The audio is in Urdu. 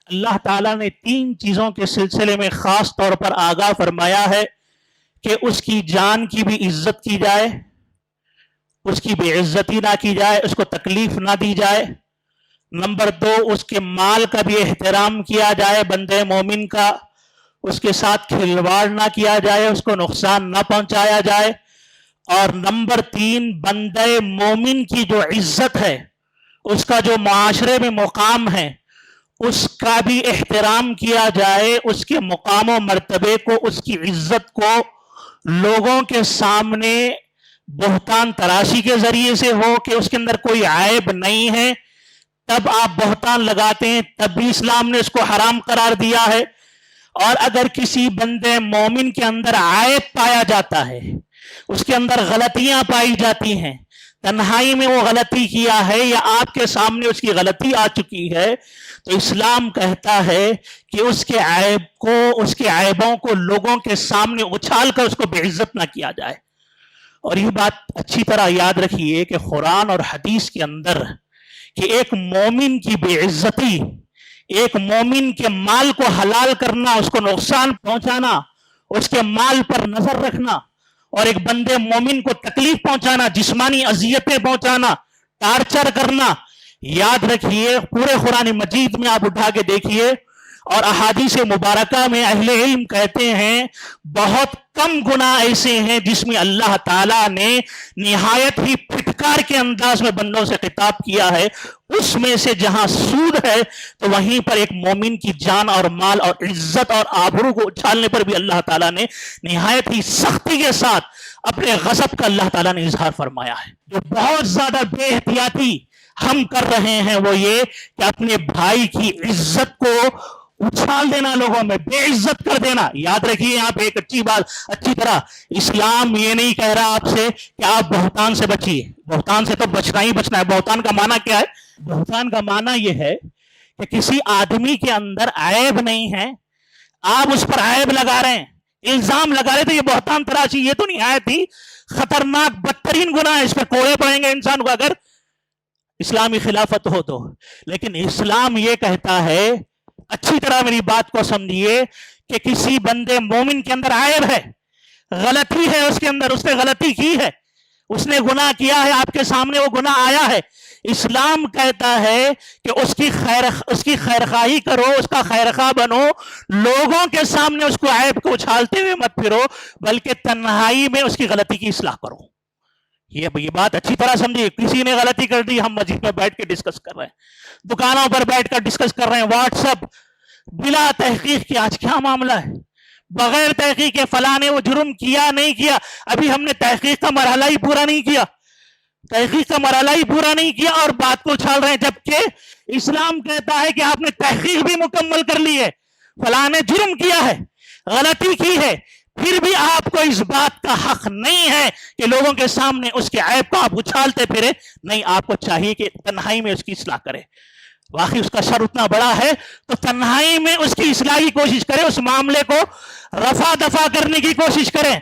اللہ تعالیٰ نے 3 چیزوں کے سلسلے میں خاص طور پر آگاہ فرمایا ہے کہ اس کی جان کی بھی عزت کی جائے، اس کی بے عزتی نہ کی جائے، اس کو تکلیف نہ دی جائے۔ نمبر 2، اس کے مال کا بھی احترام کیا جائے، بندے مومن کا اس کے ساتھ کھلواڑ نہ کیا جائے، اس کو نقصان نہ پہنچایا جائے۔ اور نمبر 3، بندے مومن کی جو عزت ہے، اس کا جو معاشرے میں مقام ہے، اس کا بھی احترام کیا جائے، اس کے مقام و مرتبے کو، اس کی عزت کو لوگوں کے سامنے بہتان تراشی کے ذریعے سے ہو کہ اس کے اندر کوئی عیب نہیں ہے، تب آپ بہتان لگاتے ہیں، تب بھی اسلام نے اس کو حرام قرار دیا ہے۔ اور اگر کسی بندے مومن کے اندر عیب پایا جاتا ہے، اس کے اندر غلطیاں پائی جاتی ہیں، تنہائی میں وہ غلطی کیا ہے یا آپ کے سامنے اس کی غلطی آ چکی ہے، تو اسلام کہتا ہے کہ اس کے عیب کو، اس کے عیبوں کو لوگوں کے سامنے اچھال کر اس کو بے عزت نہ کیا جائے۔ اور یہ بات اچھی طرح یاد رکھیے کہ قرآن اور حدیث کے اندر کہ ایک مومن کی بے عزتی، ایک مومن کے مال کو حلال کرنا، اس کو نقصان پہنچانا، اس کے مال پر نظر رکھنا، اور ایک بندے مومن کو تکلیف پہنچانا، جسمانی اذیتیں پہنچانا، ٹارچر کرنا، یاد رکھیے پورے قرآن مجید میں آپ اٹھا کے دیکھیے اور احادیث مبارکہ میں اہل علم کہتے ہیں بہت کم گناہ ایسے ہیں جس میں اللہ تعالیٰ نے نہایت ہی پھٹکار کے انداز میں بندوں سے خطاب کیا ہے۔ اس میں سے جہاں سود ہے تو وہیں پر ایک مومن کی جان اور مال اور عزت اور آبرو کو اچھالنے پر بھی اللہ تعالیٰ نے نہایت ہی سختی کے ساتھ اپنے غضب کا اللہ تعالیٰ نے اظہار فرمایا ہے۔ جو بہت زیادہ بے احتیاطی ہم کر رہے ہیں وہ یہ کہ اپنے بھائی کی عزت کو اچھال دینا، لوگوں میں بے عزت کر دینا۔ یاد رکھیے یہاں پہ ایک اچھی بات، اچھی طرح اسلام یہ نہیں کہہ رہا آپ سے کہ آپ بہتان سے بچیے، بہتان سے تو بچنا ہی بچنا ہے۔ بہتان کا معنی کیا ہے؟ بہتان کا معنی یہ ہے کہ کسی آدمی کے اندر عیب نہیں ہے، آپ اس پر عیب لگا رہے ہیں، الزام لگا رہے، تو یہ بہتان تراشی، یہ تو نہایت ہی خطرناک بدترین گناہ ہے، اس پہ کوڑے پڑیں گے انسان کو اگر اسلامی خلافت ہو تو۔ لیکن اسلام یہ کہتا ہے، اچھی طرح میری بات کو سمجھیے، کہ کسی بندے مومن کے اندر عیب ہے، غلطی ہے اس کے اندر، اس نے غلطی کی ہے، اس نے گناہ کیا ہے، آپ کے سامنے وہ گناہ آیا ہے، اسلام کہتا ہے کہ اس کی خیرخواہی کرو، اس کا خیرخواہ بنو، لوگوں کے سامنے اس کو عیب کو اچھالتے ہوئے مت پھرو، بلکہ تنہائی میں اس کی غلطی کی اصلاح کرو۔ یہ بات اچھی طرح سمجھیے، کسی نے غلطی کر دی، ہم مسجد میں بیٹھ کے ڈسکس کر رہے ہیں، دکانوں پر بیٹھ کر ڈسکس کر رہے ہیں، واٹس ایپ بلا تحقیق کے، آج کیا معاملہ ہے، بغیر تحقیق کے فلاں نے وہ جرم کیا نہیں کیا، ابھی ہم نے تحقیق کا مرحلہ ہی پورا نہیں کیا، تحقیق کا مرحلہ ہی پورا نہیں کیا اور بات کو اچھال رہے ہیں، جبکہ اسلام کہتا ہے کہ آپ نے تحقیق بھی مکمل کر لی ہے، فلاں نے جرم کیا ہے، غلطی کی ہے، پھر بھی آپ کو اس بات کا حق نہیں ہے کہ لوگوں کے سامنے اس کے عیب کو آپ اچھالتے پھرے، نہیں، آپ کو چاہیے کہ تنہائی میں اس کی اصلاح کرے۔ واقعی اس کا شر اتنا بڑا ہے تو تنہائی میں اس کی اصلاح کی کوشش کرے، اس معاملے کو رفع دفع کرنے کی کوشش کریں۔